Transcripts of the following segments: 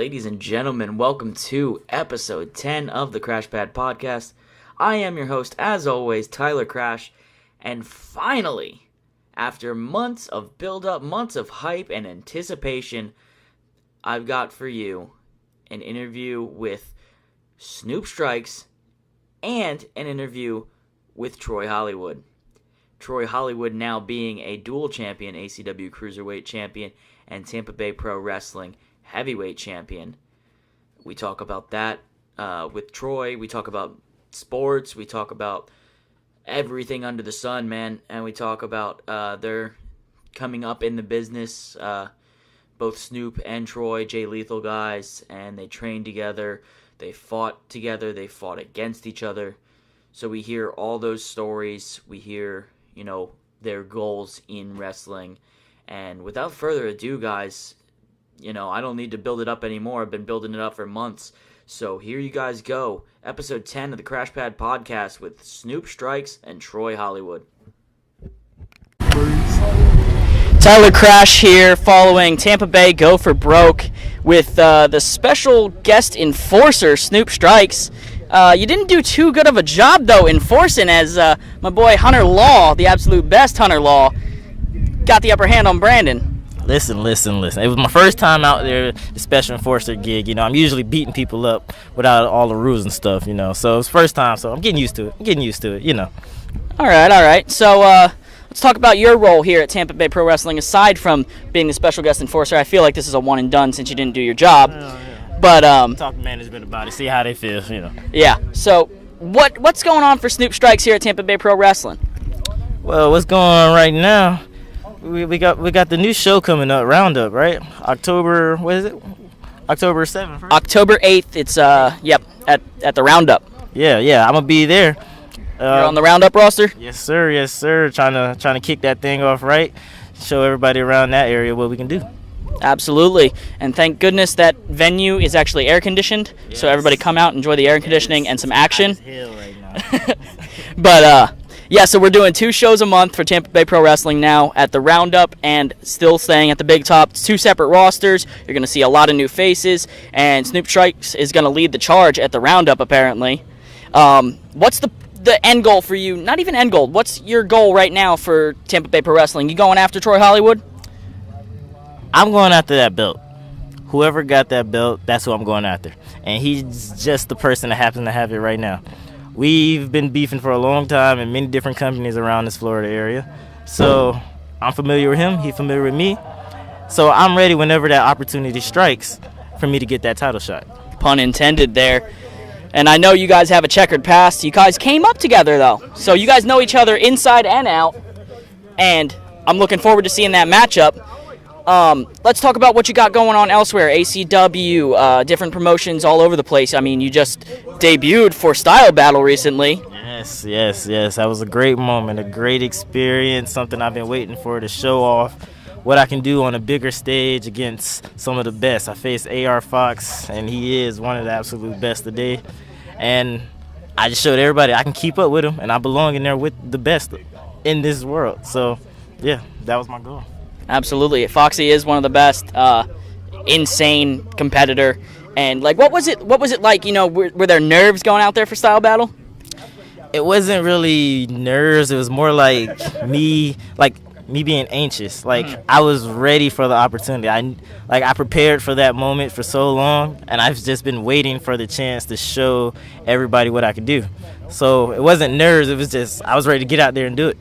Ladies and gentlemen, welcome to episode 10 of the Crash Pad Podcast. I am your host, as always, Tyler Crash, and finally, after months of build-up, months of hype and anticipation, I've got for you an interview with Snoop Strikes and an interview with Troy Hollywood. Troy Hollywood now being a dual champion, ACW Cruiserweight Champion, and Tampa Bay Pro Wrestling Heavyweight Champion. We talk about that with Troy. We talk about sports. We talk about everything under the sun, man. And we talk about their coming up in the business. Both Snoop and Troy, Jay Lethal guys, and they trained together. They fought together. They fought against each other. So we hear all those stories. We hear, their goals in wrestling. And without further ado, guys, I don't need to build it up anymore. I've been building it up for months. So here you guys go. Episode 10 of the Crash Pad Podcast with Snoop Strikes and Troy Hollywood. Tyler Crash here following Tampa Bay Go for Broke with the special guest enforcer, Snoop Strikes. You didn't do too good of a job, though, enforcing, as my boy Hunter Law, the absolute best Hunter Law, got the upper hand on Brandon. Listen. It was my first time out there, the special enforcer gig. I'm usually beating people up without all the rules and stuff, So it was first time, so I'm getting used to it. All right. So let's talk about your role here at Tampa Bay Pro Wrestling. Aside from being the special guest enforcer, I feel like this is a one and done since you didn't do your job. Yeah. But talk to management about it, see how they feel, Yeah. So what's going on for Snoop Strikes here at Tampa Bay Pro Wrestling? Well, what's going on right now? We got the new show coming up, Roundup, right? October 7th, right? October 8th, it's at the Roundup. Yeah, I'm gonna be there. You're on the Roundup roster? Yes, sir. Trying to kick that thing off right. Show everybody around that area what we can do. Absolutely. And thank goodness that venue is actually air conditioned. Yes. So everybody come out, enjoy the air conditioning and some action. Right now. But so we're doing 2 shows a month for Tampa Bay Pro Wrestling now at the Roundup and still staying at the Big Top. It's 2 separate rosters. You're going to see a lot of new faces, and Snoop Strikes is going to lead the charge at the Roundup, apparently. What's the end goal for you? Not even end goal. What's your goal right now for Tampa Bay Pro Wrestling? You going after Troy Hollywood? I'm going after that belt. Whoever got that belt, that's who I'm going after. And he's just the person that happens to have it right now. We've been beefing for a long time in many different companies around this Florida area. So I'm familiar with him. He's familiar with me. So I'm ready whenever that opportunity strikes for me to get that title shot. Pun intended there. And I know you guys have a checkered past. You guys came up together, though. So you guys know each other inside and out. And I'm looking forward to seeing that matchup. Let's talk about what you got going on elsewhere. ACW, different promotions all over the place. I mean, you just debuted for Style Battle recently. Yes. That was a great moment, a great experience, something I've been waiting for to show off what I can do on a bigger stage against some of the best. I faced AR Fox, and he is one of the absolute best today. And I just showed everybody I can keep up with him, and I belong in there with the best in this world. So, yeah, that was my goal. Absolutely. Foxy is one of the best, insane competitor. And what was it like, were there nerves going out there for Style Battle? It wasn't really nerves. It was more like me being anxious. I was ready for the opportunity. I prepared for that moment for so long, and I've just been waiting for the chance to show everybody what I could do. So it wasn't nerves. It was just I was ready to get out there and do it.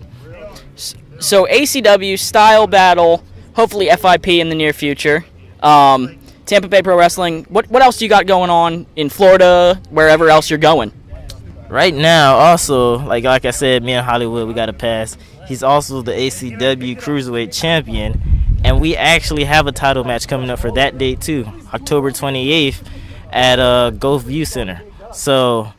So ACW, Style Battle, hopefully FIP in the near future. Tampa Bay Pro Wrestling. What else do you got going on in Florida, wherever else you're going? Right now, also, like I said, me and Hollywood, we got a pass. He's also the ACW Cruiserweight Champion, and we actually have a title match coming up for that date too, October 28th at Gulf View Center. So,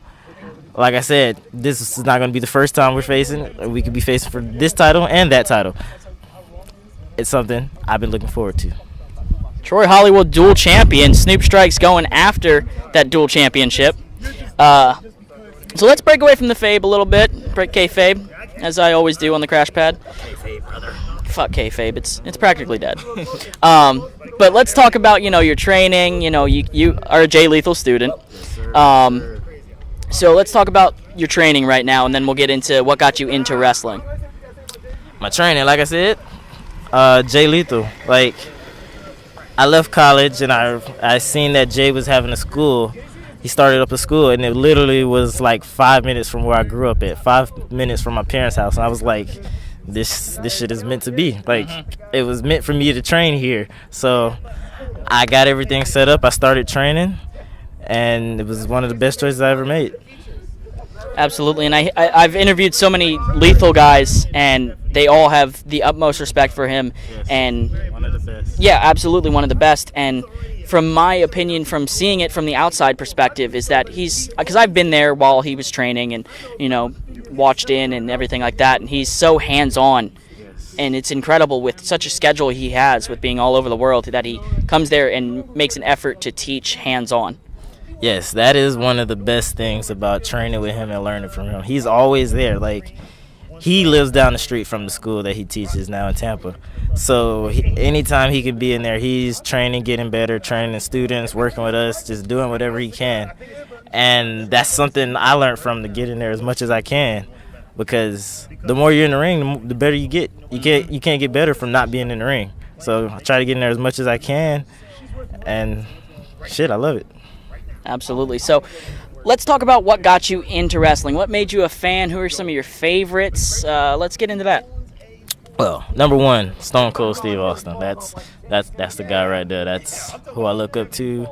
like I said, this is not going to be the first time we're facing. We could be facing for this title and that title. It's something I've been looking forward to. Troy Hollywood dual champion. Snoop Strikes going after that dual championship. So let's break away from the Fabe a little bit. Break kayfabe. as I always do on the Crash Pad. Kayfabe, brother. Fuck kayfabe, it's practically dead. But let's talk about, your training. You are a Jay Lethal student. So let's talk about your training right now, and then we'll get into what got you into wrestling. My training, like I said, Jay Lethal. Like, I left college, and I seen that Jay was having a school. He started up a school, and it literally was like 5 minutes from where I grew up at, 5 minutes from my parents' house. And I was like, this shit is meant to be. Like, it was meant for me to train here. So I got everything set up. I started training, and it was one of the best choices I ever made. Absolutely, and I've interviewed so many Lethal guys, and they all have the utmost respect for him. Yes, and one of the best. Yeah, absolutely one of the best. And from my opinion, from seeing it from the outside perspective, is that because I've been there while he was training and watched in and everything like that, and he's so hands-on. Yes. And it's incredible with such a schedule he has with being all over the world that he comes there and makes an effort to teach hands-on. Yes, that is one of the best things about training with him and learning from him. He's always there. Like, he lives down the street from the school that he teaches now in Tampa. So anytime he can be in there, he's training, getting better, training students, working with us, just doing whatever he can. And that's something I learned from, to get in there as much as I can, because the more you're in the ring, the better you get. You can't get better from not being in the ring. So I try to get in there as much as I can, and shit, I love it. Absolutely. So let's talk about what got you into wrestling. What made you a fan? Who are some of your favorites? Let's get into that. Well, number one, Stone Cold Steve Austin. That's the guy right there. That's who I look up to.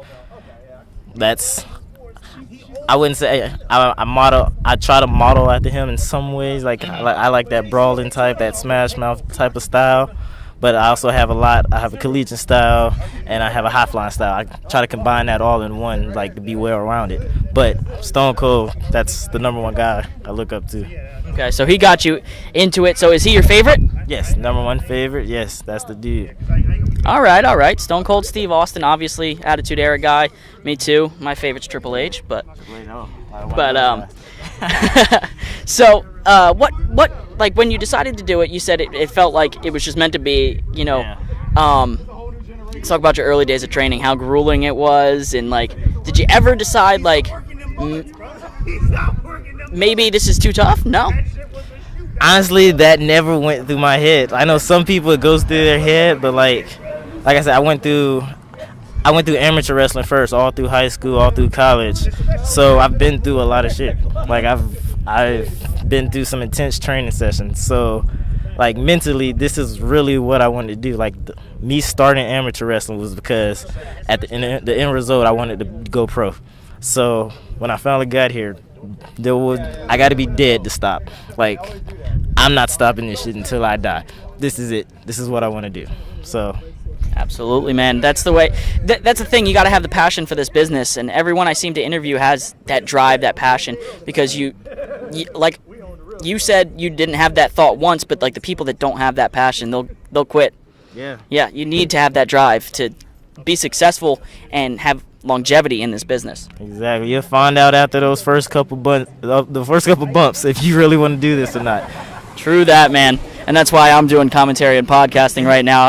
I wouldn't say I try to model after him in some ways. Like, I like that brawling type, that smash mouth type of style. But I also have I have a collegiate style, and I have a high flying style. I try to combine that all in one, like, to be well rounded. But Stone Cold, that's the number one guy I look up to. Okay, so he got you into it. So is he your favorite? Yes, number one favorite. Yes, that's the dude. All right. Stone Cold Steve Austin, obviously, Attitude Era guy. Me too. My favorite's Triple H, but so what like, when you decided to do it, you said it felt like it was just meant to be, Yeah. Let's talk about your early days of training, how grueling it was, and like, did you ever decide like maybe this is too tough? No. Honestly, that never went through my head. I know some people it goes through their head, but like I said, I went through amateur wrestling first, all through high school, all through college. So I've been through a lot of shit. Like, I've been through some intense training sessions. So, like, mentally, this is really what I wanted to do. Like, me starting amateur wrestling was because at the end result, I wanted to go pro. So when I finally got here, I got to be dead to stop. Like, I'm not stopping this shit until I die. This is it. This is what I want to do. So. Absolutely, man. That's the way. That's the thing. You got to have the passion for this business, and everyone I seem to interview has that drive, that passion. Because you like you said, you didn't have that thought once, but like, the people that don't have that passion, they'll quit. Yeah. Yeah. You need to have that drive to be successful and have longevity in this business. Exactly. You'll find out after those first couple bumps if you really want to do this or not. True that, man. And that's why I'm doing commentary and podcasting right now.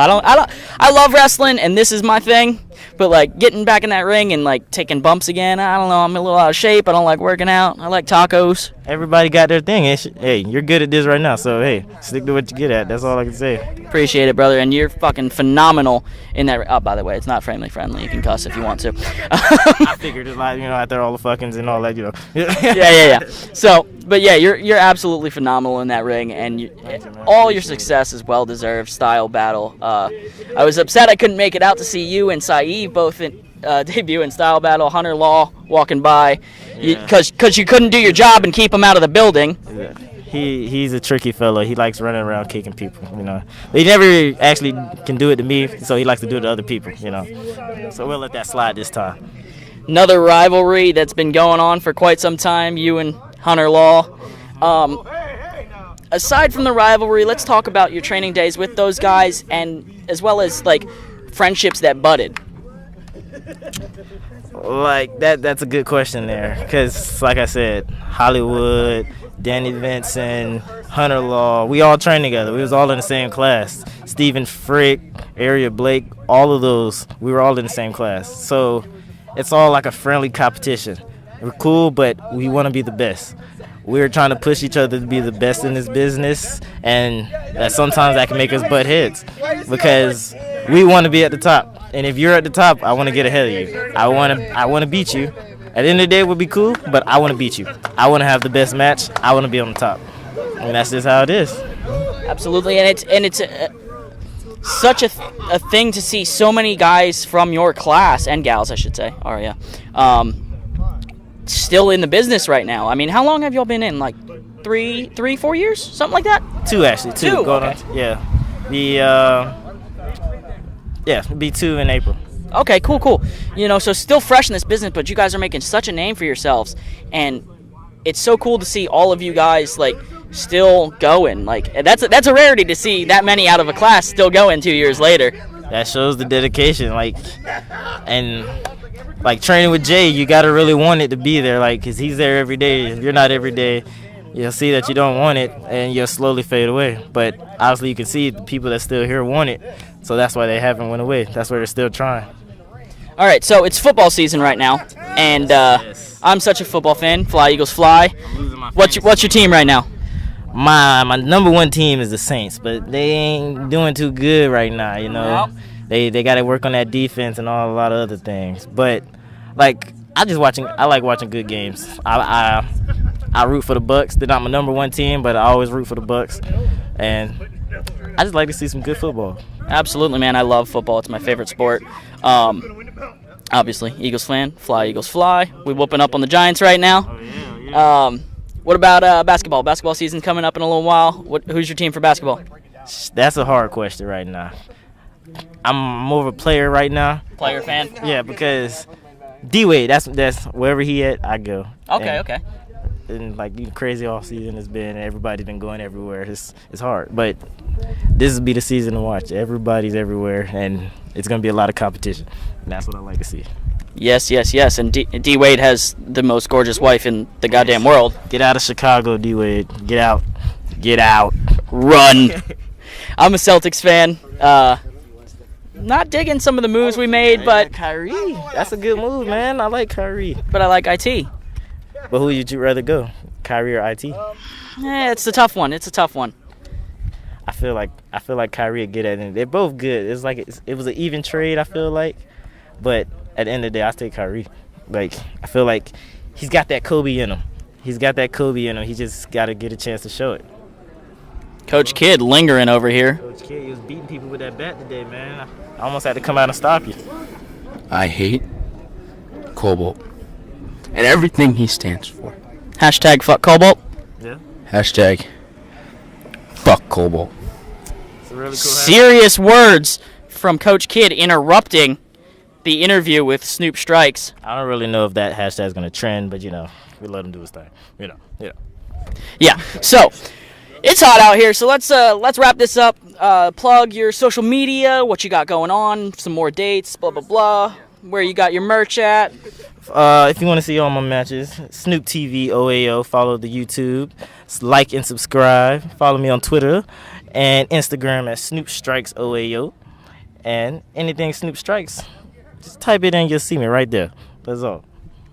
I love wrestling, and this is my thing. But like, getting back in that ring and like taking bumps again, I don't know. I'm a little out of shape. I don't like working out. I like tacos. Everybody got their thing. Hey, you're good at this right now, so hey, stick to what you get at. That's all I can say. Appreciate it, brother. And you're fucking phenomenal in that. Oh, by the way, it's not family friendly. You can cuss if you want to. I figured it's like, out there, all the fuckings and all that, Yeah. So, but yeah, you're absolutely phenomenal in that ring, and all your success is well deserved. Style battle. I was upset I couldn't make it out to see you and Saeed both debut in Style Battle. Hunter Law walking by, because you couldn't do your job and keep him out of the building. Yeah. He's a tricky fellow. He likes running around kicking people, But he never actually can do it to me, so he likes to do it to other people, So we'll let that slide this time. Another rivalry that's been going on for quite some time, you and Hunter Law. Aside from the rivalry, let's talk about your training days with those guys, and as well as like friendships that budded. Like, that's a good question there, because like I said, Hollywood Danny Vincent, Hunter Law. We all trained together. We was all in the same class. Stephen Frick, Area Blake, all of those. We were all in the same class. So it's all like a friendly competition. We're cool, but we want to be the best. We're trying to push each other to be the best in this business, and sometimes that can make us butt heads because we want to be at the top. And if you're at the top, I want to get ahead of you. I want to beat you. At the end of the day, we'll be cool, but I want to beat you. I want to have the best match. I want to be on the top. And that's just how it is. Absolutely, and it's such a thing to see so many guys from your class, and gals, I should say, Aria, still in the business right now. I mean, how long have y'all been in? Like 4 years? Something like that? 2, actually. 2. Two, Going okay. on, it'll be 2 in April. Okay, cool. You know, so still fresh in this business, but you guys are making such a name for yourselves, and it's so cool to see all of you guys, like, still going. Like, that's a rarity to see that many out of a class still going 2 years later. That shows the dedication, and training with Jay, you got to really want it to be there, because he's there every day. If you're not every day, you'll see that you don't want it, and you'll slowly fade away. But obviously you can see the people that still here want it, so that's why they haven't went away. That's why they're still trying. All right, so it's football season right now, and Yes. I'm such a football fan. Fly, Eagles, fly. I'm losing my What's your team right now? My number one team is the Saints, but they ain't doing too good right now, you know. They got to work on that defense and a lot of other things. But I like watching good games. I root for the Bucks. They're not my number one team, but I always root for the Bucks. And I just like to see some good football. Absolutely, man. I love football. It's my favorite sport. Obviously, Eagles fan. Fly, Eagles, fly. We whooping up on the Giants right now. Oh, yeah. What about basketball? Basketball season coming up in a little while. Who's your team for basketball? That's a hard question right now. I'm more of a player right now. Player fan? Yeah, because D-Wade, that's wherever he at, I go. Okay. And crazy off season has been, everybody's been going everywhere. It's hard, but this will be the season to watch. Everybody's everywhere, and it's gonna be a lot of competition. And that's what I like to see. Yes. And D Wade has the most gorgeous wife in the goddamn world. Get out of Chicago, D-Wade. Get out. Run. I'm a Celtics fan. Not digging some of the moves we made, but Kyrie, that's a good move, man. I like Kyrie. I like IT. But who would you rather go, Kyrie or IT? It's a tough one. I feel like Kyrie would get at it. They're both good. It's like it was an even trade, I feel like. But at the end of the day, I take Kyrie. I feel like he's got that Kobe in him. He just got to get a chance to show it. Coach Kidd lingering over here. Coach Kidd, he was beating people with that bat today, man. I almost had to come out and stop you. I hate Cobalt and everything he stands for. Hashtag fuck Cobalt. Yeah. Hashtag fuck Cobalt. It's a really cool Serious words from Coach Kidd interrupting the interview with Snoop Strikes. I don't really know if that hashtag is going to trend, but, we let him do his thing. Yeah. So it's hot out here, so let's wrap this up. Plug your social media, what you got going on, some more dates, blah blah blah. Where you got your merch at? If you want to see all my matches, Snoop TV OAO. Follow the YouTube, like and subscribe. Follow me on Twitter and Instagram at Snoop Strikes OAO. And anything Snoop Strikes, just type it in, you'll see me right there. That's all.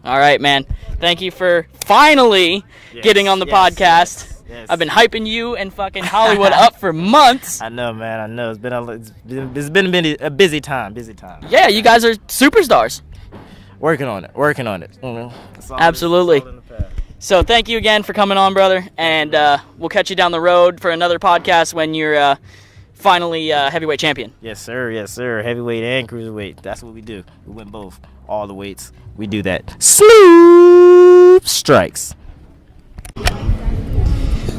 All right, man. Thank you for finally getting on the podcast. Yes. I've been hyping you and fucking Hollywood up for months. I know, man. I know. It's been a busy time. Yeah, you guys are superstars. Working on it. Absolutely. It's all in the past. So thank you again for coming on, brother. And we'll catch you down the road for another podcast when you're finally heavyweight champion. Yes, sir. Heavyweight and cruiserweight. That's what we do. We win both. All the weights. We do that. Snoop Strikes.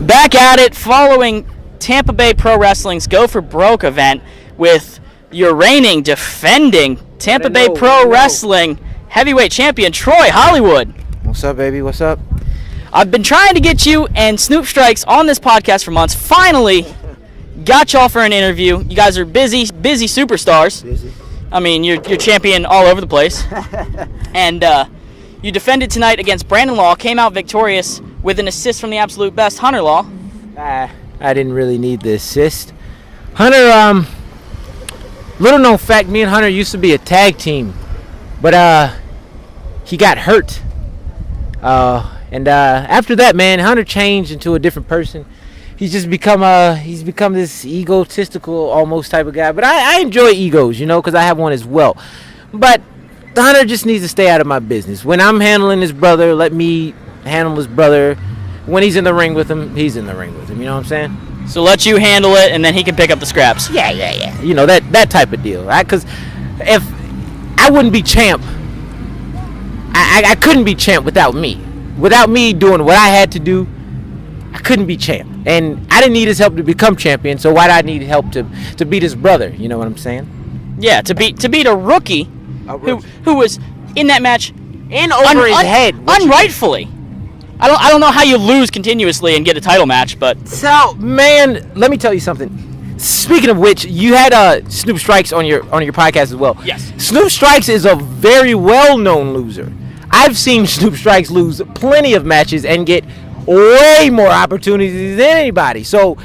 Back at it following Tampa Bay Pro Wrestling's Go for Broke event with your reigning, defending Tampa Bay Pro Wrestling heavyweight champion, Troy Hollywood. What's up, baby? What's up? I've been trying to get you and Snoop Strikes on this podcast for months. Finally got y'all for an interview. You guys are busy superstars. Busy. I mean, you're champion all over the place. And you defended tonight against Brandon Law, came out victorious with an assist from the absolute best, Hunter Law. I didn't really need the assist. Hunter, little known fact, me and Hunter used to be a tag team, but he got hurt. And after that, man, Hunter changed into a different person. He's just become this egotistical almost type of guy. But I enjoy egos, because I have one as well. But Hunter just needs to stay out of my business. When I'm handling his brother, let me handle his brother. When he's in the ring with him, he's in the ring with him. You know what I'm saying? So let you handle it, and then he can pick up the scraps. Yeah. That type of deal. Because if I wouldn't be champ, I couldn't be champ without me. Without me doing what I had to do, I couldn't be champ. And I didn't need his help to become champion, so why did I need help to beat his brother? You know what I'm saying? Yeah, to beat a rookie who was in that match in over his head. Unrightfully. I don't know how you lose continuously and get a title match, but... So, man, let me tell you something. Speaking of which, you had Snoop Strikes on your podcast as well. Yes. Snoop Strikes is a very well-known loser. I've seen Snoop Strikes lose plenty of matches and get way more opportunities than anybody. So,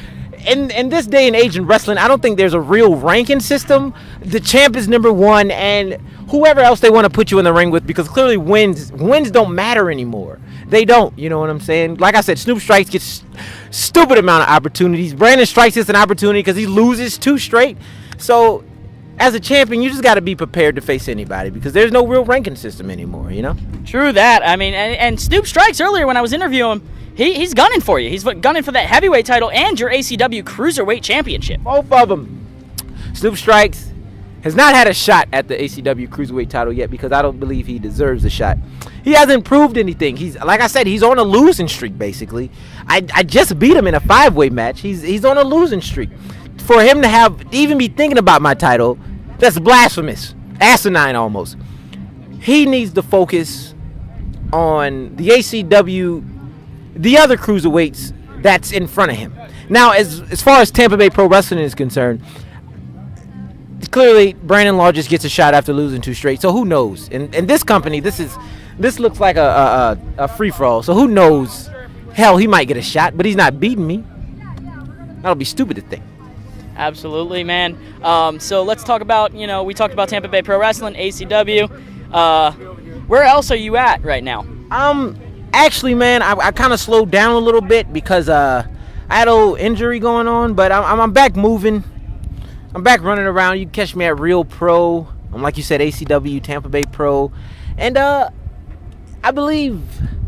in this day and age in wrestling, I don't think there's a real ranking system. The champ is number one, and whoever else they want to put you in the ring with, because clearly wins don't matter anymore. They don't, you know what I'm saying? Like I said, Snoop Strikes gets stupid amount of opportunities. Brandon Strikes gets an opportunity because he loses 2 straight. So, as a champion, you just got to be prepared to face anybody because there's no real ranking system anymore, True that. I mean, and Snoop Strikes earlier when I was interviewing him, he's gunning for you. He's gunning for that heavyweight title and your ACW Cruiserweight Championship. Both of them. Snoop Strikes has not had a shot at the ACW Cruiserweight title yet because I don't believe he deserves a shot. He hasn't proved anything. He's, like I said, he's on a losing streak, basically. I just beat him in a 5-way match. He's on a losing streak. For him to even be thinking about my title, that's blasphemous. Asinine almost. He needs to focus on the ACW, the other cruiserweights that's in front of him. Now, as far as Tampa Bay Pro Wrestling is concerned, clearly Brandon Law just gets a shot after losing 2 straight. So who knows? In this company, this looks like a free-for-all. So who knows? Hell, he might get a shot, but he's not beating me. That'll be stupid to think. Absolutely, man. So let's talk about, we talked about Tampa Bay Pro Wrestling, ACW. Where else are you at right now? Actually, man, I kind of slowed down a little bit because I had a little injury going on, but I'm back moving. I'm back running around. You can catch me at Real Pro. I'm like you said, ACW, Tampa Bay Pro. And I believe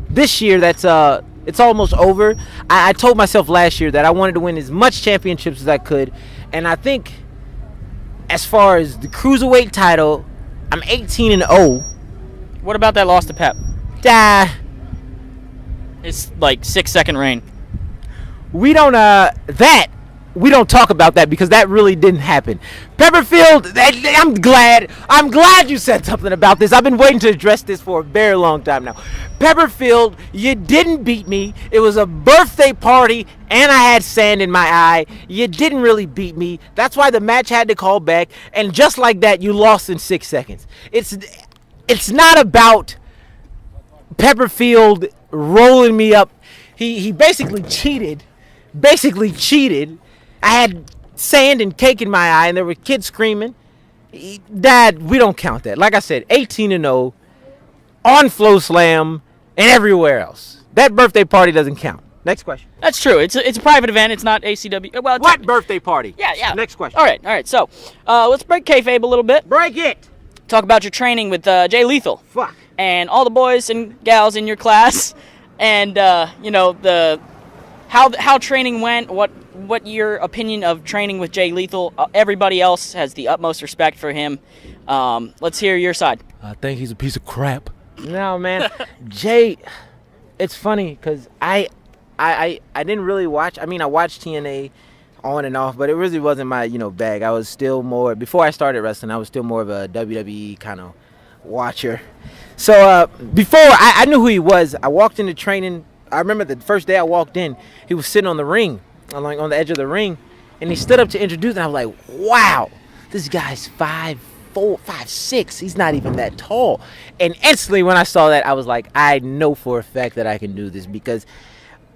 this year it's almost over. I told myself last year that I wanted to win as much championships as I could. And I think as far as the Cruiserweight title, I'm 18-0. What about that loss to Pep? It's like 6-second reign. We don't talk about that because that really didn't happen. Pepperfield, I'm glad you said something about this. I've been waiting to address this for a very long time now. Pepperfield, you didn't beat me. It was a birthday party and I had sand in my eye. You didn't really beat me. That's why the match had to call back, and just like that, you lost in 6 seconds. It's not about Pepperfield rolling me up. He basically cheated. I had sand and cake in my eye, and there were kids screaming. Dad, we don't count that. Like I said, 18-0 on Flow Slam and everywhere else. That birthday party doesn't count. Next question. That's true. It's a private event. It's not ACW. Well, what birthday party? Yeah. Next question. All right. So, let's break kayfabe a little bit. Break it. Talk about your training with Jay Lethal. Fuck. And all the boys and gals in your class, and how training went. What your opinion of training with Jay Lethal? Everybody else has the utmost respect for him. Let's hear your side. I think he's a piece of crap. No, man. Jay, it's funny because I didn't really watch. I mean, I watched TNA on and off, but it really wasn't my bag. I was still more, before I started wrestling, I was still more of a WWE kind of watcher. So before I knew who he was, I walked into training. I remember the first day I walked in, he was sitting on the ring, on the edge of the ring, and he stood up to introduce, and I was like, wow, this guy's 5'4", 5'6". He's not even that tall. And instantly when I saw that, I was like, I know for a fact that I can do this, because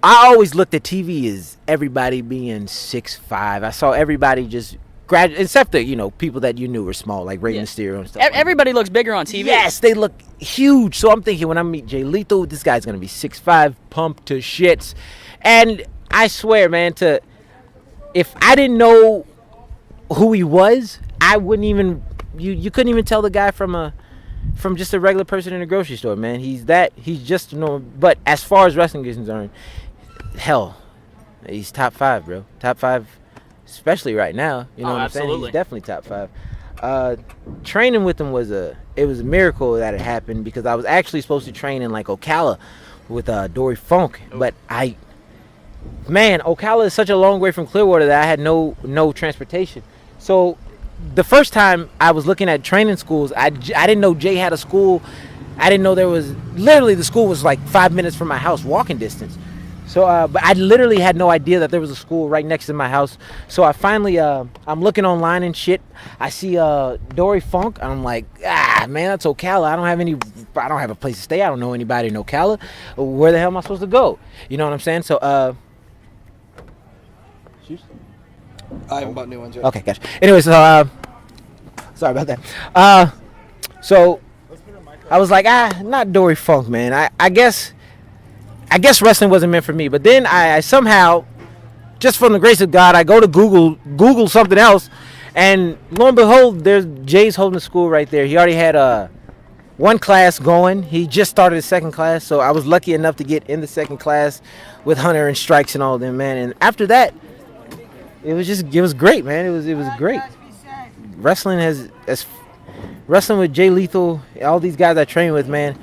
I always looked at TV as everybody being 6'5". I saw everybody just graduate, except the people that you knew were small, like Rey Mysterio and stuff. Everybody looks bigger on TV. Yes, they look huge. So I'm thinking when I meet Jay Lethal, this guy's gonna be 6'5", pumped to shits. And I swear, man, if I didn't know who he was, I wouldn't even. You couldn't even tell the guy from just a regular person in a grocery store, man. He's just normal. But as far as wrestling is concerned, hell, he's top 5, bro. Top 5, especially right now. You know what I'm saying? He's definitely top 5. Training with him was a miracle that it happened, because I was actually supposed to train in like Ocala with Dory Funk, but Ocala is such a long way from Clearwater that I had no transportation. So the first time I was looking at training schools, I didn't know Jay had a school. I didn't know there was, literally the school was like 5 minutes from my house, walking distance. So, but I literally had no idea that there was a school right next to my house. So I finally, I'm looking online and shit. I see Dory Funk. And I'm like, man, that's Ocala. I don't have a place to stay. I don't know anybody in Ocala. Where the hell am I supposed to go? You know what I'm saying? So, I haven't bought new ones yet. Okay, gotcha. Anyways, sorry about that. So I was like, not Dory Funk, man. I guess wrestling wasn't meant for me. But then I somehow, just from the grace of God, I go to Google something else, and lo and behold, there's Jay's holding the school right there. He already had one class going. He just started his second class, so I was lucky enough to get in the second class with Hunter and Strikes and all of them, man. And after that, it was great, man. It was great. Wrestling wrestling with Jay Lethal, all these guys I train with, man.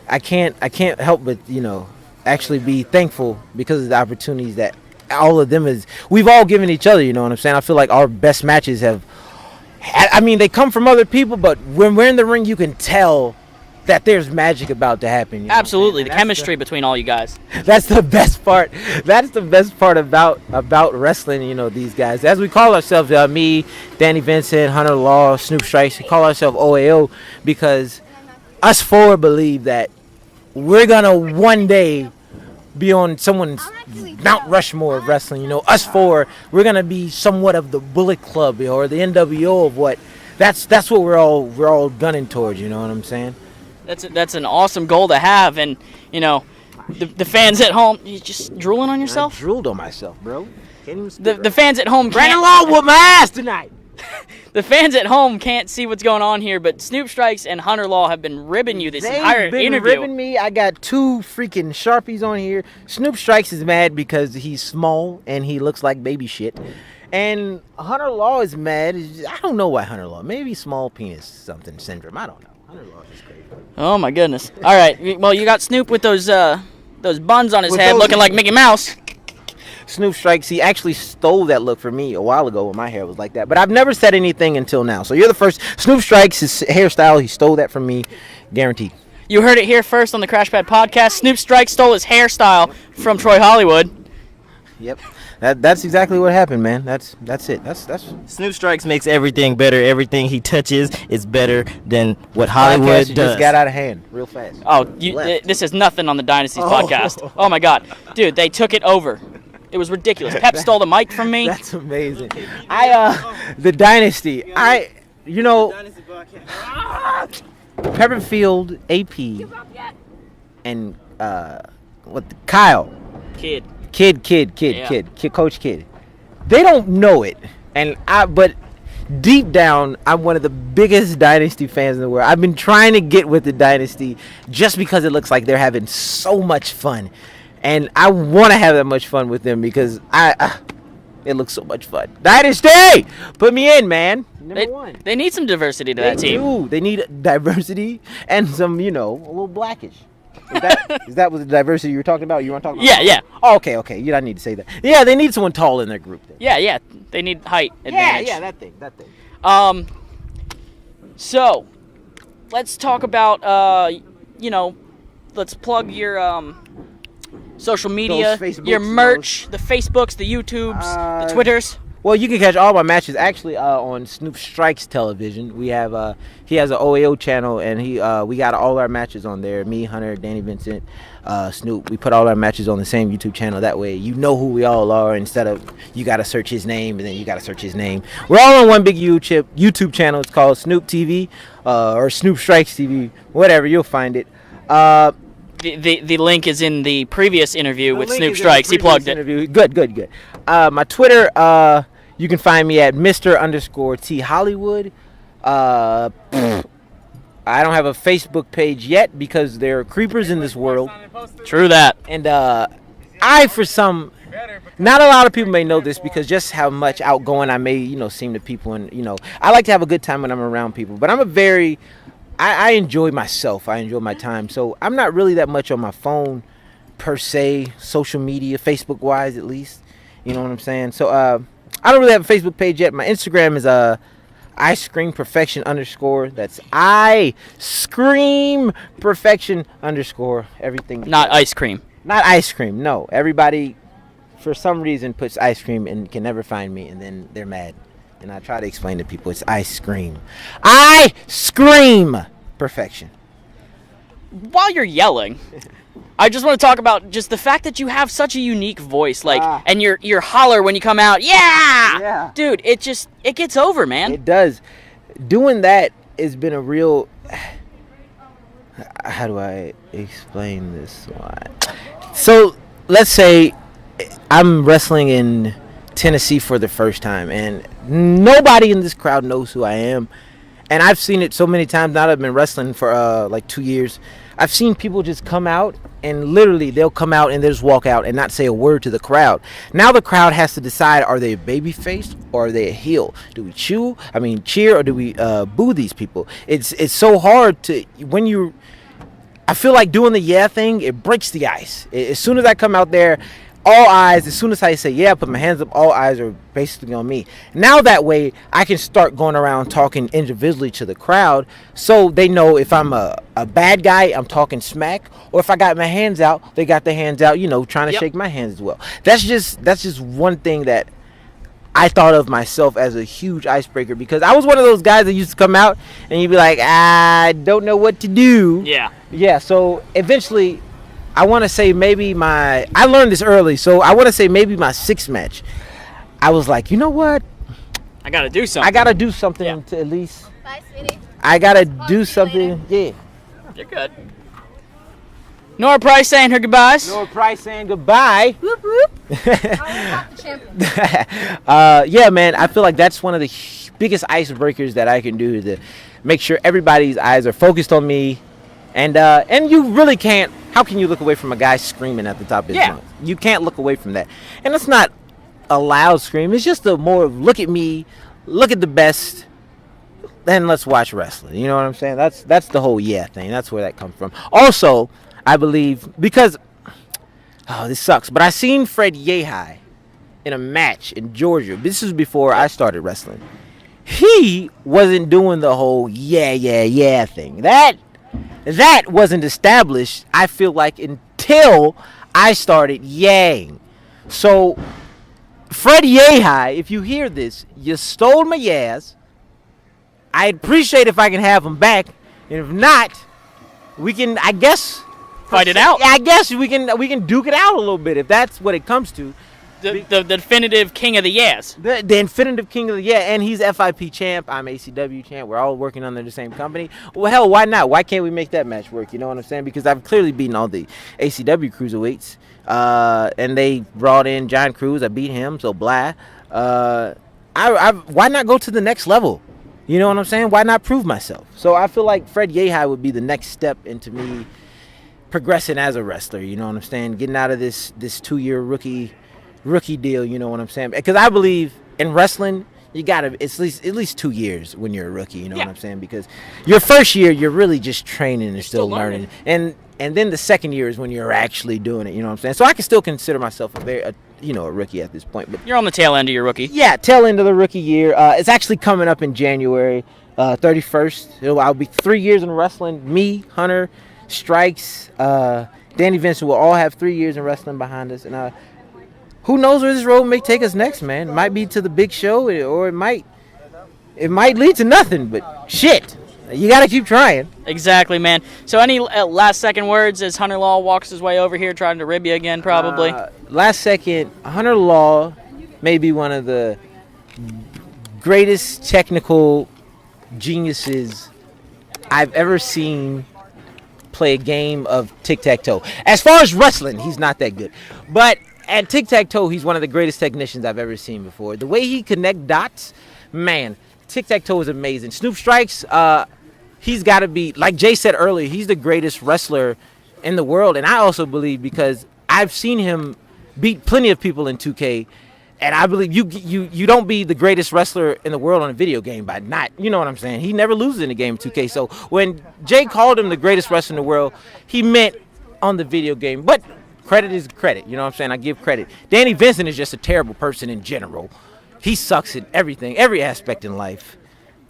I can't help but actually be thankful because of the opportunities that all of them we've all given each other. You know what I'm saying? I feel like our best matches they come from other people, but when we're in the ring, you can tell that there's magic about to happen. Absolutely, the chemistry between all you guys. That's the best part. That's the best part about wrestling. These guys, as we call ourselves, me, Danny Vincent, Hunter Law, Snoop Strikes. We call ourselves OAO because us four believe that we're gonna one day be on someone's Mount Rushmore of wrestling. Us four, we're gonna be somewhat of the Bullet Club or the NWO of what. That's what we're all gunning towards. You know what I'm saying? That's an awesome goal to have, and the fans at home. You just drooling on yourself? I drooled on myself, bro. The fans at home. Brandon Law whooped my ass tonight. The fans at home can't see what's going on here, but Snoop Strikes and Hunter Law have been ribbing you this entire interview. They've been ribbing me. I got 2 freaking Sharpies on here. Snoop Strikes is mad because he's small and he looks like baby shit. And Hunter Law is mad. I don't know why Hunter Law. Maybe small penis something syndrome. I don't know. Hunter Law is crazy. Oh my goodness. All right. Well, you got Snoop with those buns on his head looking like Mickey Mouse. Snoop Strikes, he actually stole that look from me a while ago when my hair was like that. But I've never said anything until now. So you're the first. Snoop Strikes, his hairstyle, he stole that from me. Guaranteed. You heard it here first on the Crash Pad Podcast. Snoop Strikes stole his hairstyle from Troy Hollywood. Yep. That's exactly what happened, man. That's it. That's Snoop Strikes makes everything better. Everything he touches is better than what Hollywood does. Just got out of hand real fast. Oh, this is nothing on the Dynasties podcast. Oh my God, dude, they took it over. It was ridiculous. Pep stole the mic from me. That's amazing. The Dynasty. Pepperfield, AP, and Kyle. Kid, Coach Kid. They don't know it, but deep down, I'm one of the biggest Dynasty fans in the world. I've been trying to get with the Dynasty just because it looks like they're having so much fun. And I want to have that much fun with them because it looks so much fun. Dynasty! Put me in, man. Number one. They need some diversity to that team. They need diversity and some, a little blackish. Is that what the diversity you were talking about? You want to talk about? Yeah. Oh, okay. You don't need to say that. Yeah, they need someone tall in their group. Then. Yeah. They need height advantage. Yeah, that thing. So, let's talk about, let's plug your, social media, your merch, the Facebooks, the YouTubes, the Twitters. Well, you can catch all my matches actually on Snoop Strikes Television. We have he has an OAO channel, and we got all our matches on there. Me, Hunter, Danny Vincent, Snoop. We put all our matches on the same YouTube channel. That way, you know who we all are instead of you got to search his name and then you got to search his name. We're all on one big YouTube channel. It's called Snoop TV or Snoop Strikes TV. Whatever, you'll find it. The link is in the previous interview with Snoop Strikes. He plugged it. Good. My Twitter, you can find me at Mr_T Hollywood. I don't have a Facebook page yet because there are creepers in this world. True that. And not a lot of people may know this because just how much outgoing I may, seem to people. And, I like to have a good time when I'm around people. But I enjoy myself. I enjoy my time. So I'm not really that much on my phone per se, social media, Facebook-wise at least. You know what I'm saying? So I don't really have a Facebook page yet. My Instagram is Ice Cream Perfection _ That's I Scream Perfection _ everything. Not ice cream. Not ice cream. No. Everybody, for some reason, puts ice cream and can never find me, and then they're mad. And I try to explain to people it's ice cream. I scream perfection. While you're yelling, I just want to talk about just the fact that you have such a unique voice, and your holler when you come out. Yeah, dude, it gets over, man. It does. Doing that has been a real. How do I explain this one? So let's say I'm wrestling in Tennessee for the first time, and nobody in this crowd knows who I am. And I've seen it so many times now that I've been wrestling for like 2 years. I've seen people just come out and literally they'll come out and they'll just walk out and not say a word to the crowd. Now the crowd has to decide, are they a baby face or are they a heel? Do we cheer or do we boo these people? It's so hard to I feel like doing the yeah thing, it breaks the ice. As soon as I come out there, all eyes, as soon as I say yeah, put my hands up, all eyes are basically on me. Now that way, I can start going around talking individually to the crowd so they know if I'm a bad guy, I'm talking smack, or if I got my hands out, they got their hands out, trying to shake my hands as well. That's just one thing that I thought of myself as a huge icebreaker because I was one of those guys that used to come out and you'd be like, I don't know what to do. Yeah, so eventually I want to say maybe I learned this early, so I want to say maybe my 6th match. I was like, you know what? I got to do something. I got to do something to at least. Bye, sweetie. I got to do something. Yeah. You're good. Nora Price saying her goodbyes. Nora Price saying goodbye. Whoop, whoop. The champion. Yeah, man, I feel like that's one of the biggest icebreakers that I can do to make sure everybody's eyes are focused on me. And you really can't. How can you look away from a guy screaming at the top of his lungs? You can't look away from that. And it's not a loud scream. It's just a more of look at me, look at the best, then let's watch wrestling. You know what I'm saying? That's the whole yeah thing. That's where that comes from. Also, I believe because this sucks, but I seen Fred Yehai in a match in Georgia. This was before I started wrestling. He wasn't doing the whole yeah thing. That wasn't established, I feel like, until I started yaying. So, Fred Yehai, if you hear this, you stole my yas. I'd appreciate if I can have them back. And if not, we can, I guess, fight it out. I guess we can duke it out a little bit if that's what it comes to. The definitive king of the yes. The definitive king of the yeah, and he's FIP champ. I'm ACW champ. We're all working under the same company. Well, hell, why not? Why can't we make that match work? You know what I'm saying? Because I've clearly beaten all the ACW cruiserweights, and they brought in John Cruz. I beat him, so blah. Why not go to the next level? You know what I'm saying? Why not prove myself? So I feel like Fred Yehai would be the next step into me progressing as a wrestler. You know what I'm saying? Getting out of this 2-year rookie deal, you know what I'm saying? Because I believe in wrestling, you gotta at least 2 years when you're a rookie, you know what I'm saying? Because your first year, you're really just training and still learning, and then the second year is when you're actually doing it, you know what I'm saying? So I can still consider myself a rookie at this point. But you're on the tail end of your rookie. Yeah, tail end of the rookie year. It's actually coming up in January 31st. I'll be 3 years in wrestling. Me, Hunter, Strikes, Danny Vincent will all have 3 years in wrestling behind us, and who knows where this road may take us next, man? It might be to the big show, or it might lead to nothing. But shit, you got to keep trying. Exactly, man. So any last second words as Hunter Law walks his way over here trying to rib you again, probably? Last second, Hunter Law may be one of the greatest technical geniuses I've ever seen play a game of tic-tac-toe. As far as wrestling, he's not that good. But at tic-tac-toe, he's one of the greatest technicians I've ever seen before. The way he connect dots, man, tic-tac-toe is amazing. Snoop Strikes, he's got to be, like Jay said earlier, he's the greatest wrestler in the world. And I also believe, because I've seen him beat plenty of people in 2K, and I believe you don't be the greatest wrestler in the world on a video game by not, you know what I'm saying? He never loses in a game of 2K. So when Jay called him the greatest wrestler in the world, he meant on the video game. But credit is credit, you know what I'm saying? I give credit. Danny Vincent is just a terrible person in general. He sucks at everything, every aspect in life.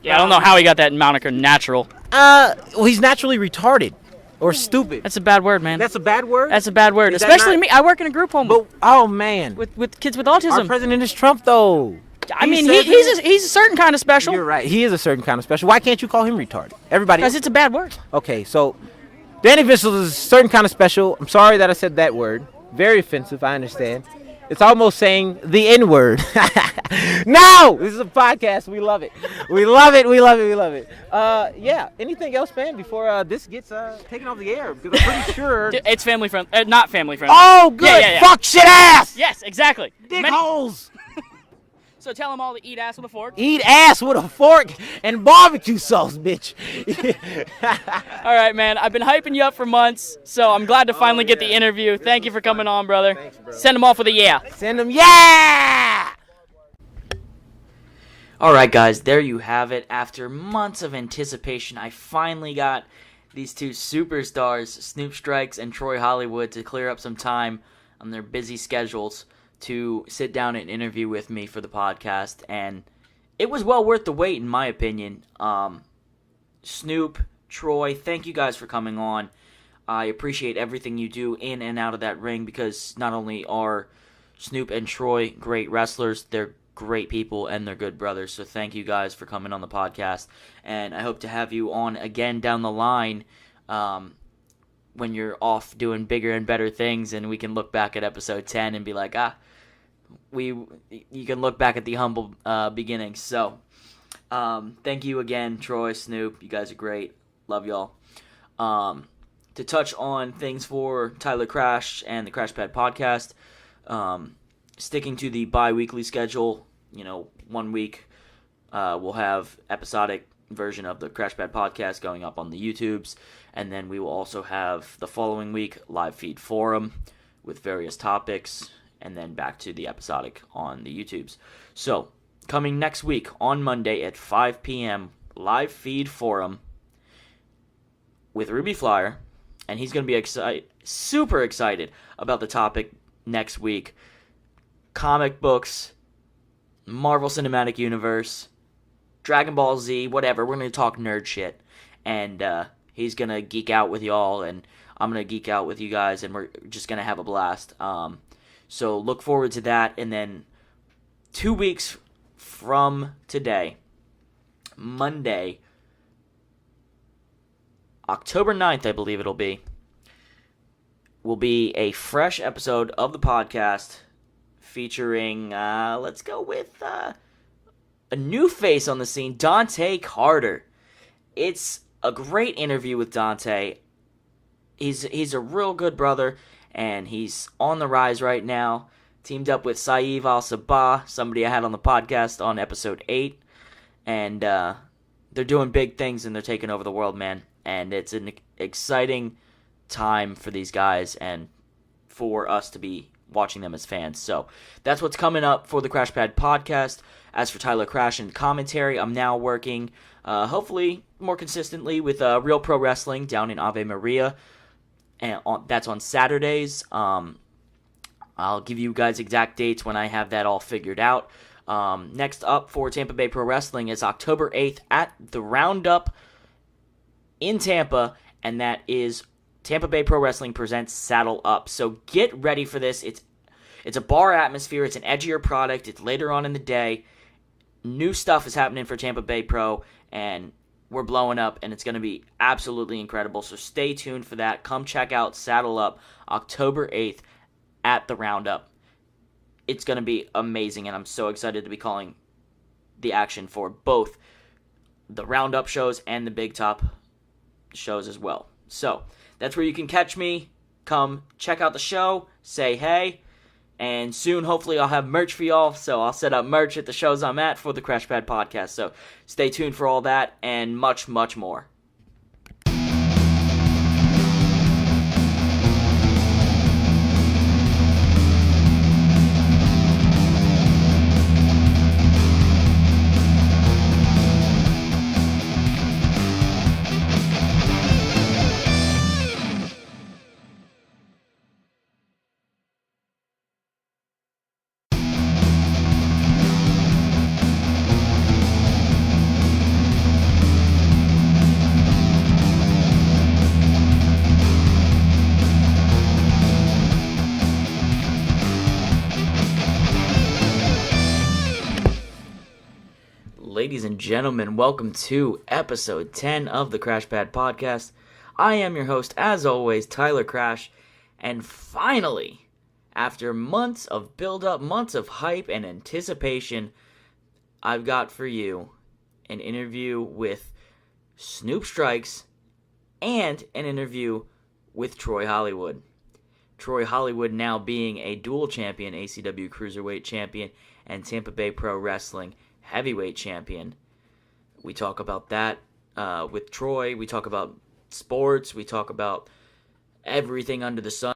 Yeah, I don't know how he got that moniker, natural. Well, he's naturally retarded or stupid. That's a bad word, man. That's a bad word? That's a bad word, Is that especially not- me. I work in a group home But, oh, man. with kids with autism. Our president is Trump, though. I mean, said he's a certain kind of special. You're right. He is a certain kind of special. Why can't you call him retarded? Everybody. Because it's a bad word. Okay, so Danny Vincent is a certain kind of special. I'm sorry that I said that word. Very offensive, I understand. It's almost saying the N-word. No! This is a podcast. We love it. We love it. We love it. We love it. Yeah. Anything else, man, before this gets taken off the air? Because I'm pretty sure... It's family friendly. Not family friendly. Oh, good. Yeah. Fuck shit ass! Yes, exactly. Dick holes! So tell them all to eat ass with a fork. Eat ass with a fork and barbecue sauce, bitch. All right, man. I've been hyping you up for months, so I'm glad to finally get the interview. Thank you for coming on, brother. Thanks, bro. Send them off with a yeah. Send them, yeah! Alright guys, there you have it. After months of anticipation, I finally got these two superstars, Snoop Strikes and Troy Hollywood, to clear up some time on their busy schedules to sit down and interview with me for the podcast, and it was well worth the wait in my opinion. Snoop, Troy, thank you guys for coming on. I appreciate everything you do in and out of that ring, because not only are Snoop and Troy great wrestlers, they're great people and they're good brothers. So thank you guys for coming on the podcast, and I hope to have you on again down the line when you're off doing bigger and better things, and we can look back at episode 10 and be like, you can look back at the humble beginnings. So thank you again, Troy, Snoop. You guys are great. Love y'all. To touch on things for Tyler Crash and the Crash Pad podcast, sticking to the bi-weekly schedule, 1 week we'll have episodic version of the Crash Pad podcast going up on the YouTubes, and then we will also have the following week live feed forum with various topics, and then back to the episodic on the YouTubes. So coming next week on Monday at 5 p.m. live feed forum with Ruby Flyer, and he's going to be super excited about the topic next week. Comic books, Marvel Cinematic Universe, Dragon Ball Z, whatever. We're going to talk nerd shit. And he's going to geek out with y'all, and I'm going to geek out with you guys, and we're just going to have a blast. So look forward to that. And then 2 weeks from today, Monday, October 9th, I believe it'll be, will be a fresh episode of the podcast featuring, let's go with a new face on the scene, Dante Carter. It's a great interview with Dante. He's a real good brother, and he's on the rise right now. Teamed up with Saeed Al-Sabah, somebody I had on the podcast on episode 8. And they're doing big things, and they're taking over the world, man. And it's an exciting time for these guys and for us to be watching them as fans. So that's what's coming up for the Crash Pad podcast. As for Tyler Crash and commentary, I'm now working hopefully more consistently with Real Pro Wrestling down in Ave Maria, and that's on Saturdays. I'll give you guys exact dates when I have that all figured out. Next up for Tampa Bay Pro Wrestling is October 8th at the Roundup in Tampa, and that is Tampa Bay Pro Wrestling presents Saddle Up. So get ready for this. It's a bar atmosphere. It's an edgier product. It's later on in the day. New stuff is happening for Tampa Bay Pro, and we're blowing up, and it's going to be absolutely incredible. So stay tuned for that. Come check out Saddle Up October 8th at the Roundup. It's going to be amazing, and I'm so excited to be calling the action for both the Roundup shows and the Big Top shows as well. So that's where you can catch me. Come check out the show, say hey, and soon hopefully I'll have merch for y'all. So I'll set up merch at the shows I'm at for the Crash Pad Podcast. So stay tuned for all that and much, much more. Ladies and gentlemen, welcome to episode 10 of the Crash Pad Podcast. I am your host, as always, Tyler Crash, and finally, after months of build-up, months of hype and anticipation, I've got for you an interview with Snoop Strikes and an interview with Troy Hollywood. Troy Hollywood now being a dual champion, ACW Cruiserweight Champion, and Tampa Bay Pro Wrestling Heavyweight Champion. We talk about that with Troy. We talk about sports. We talk about everything under the sun.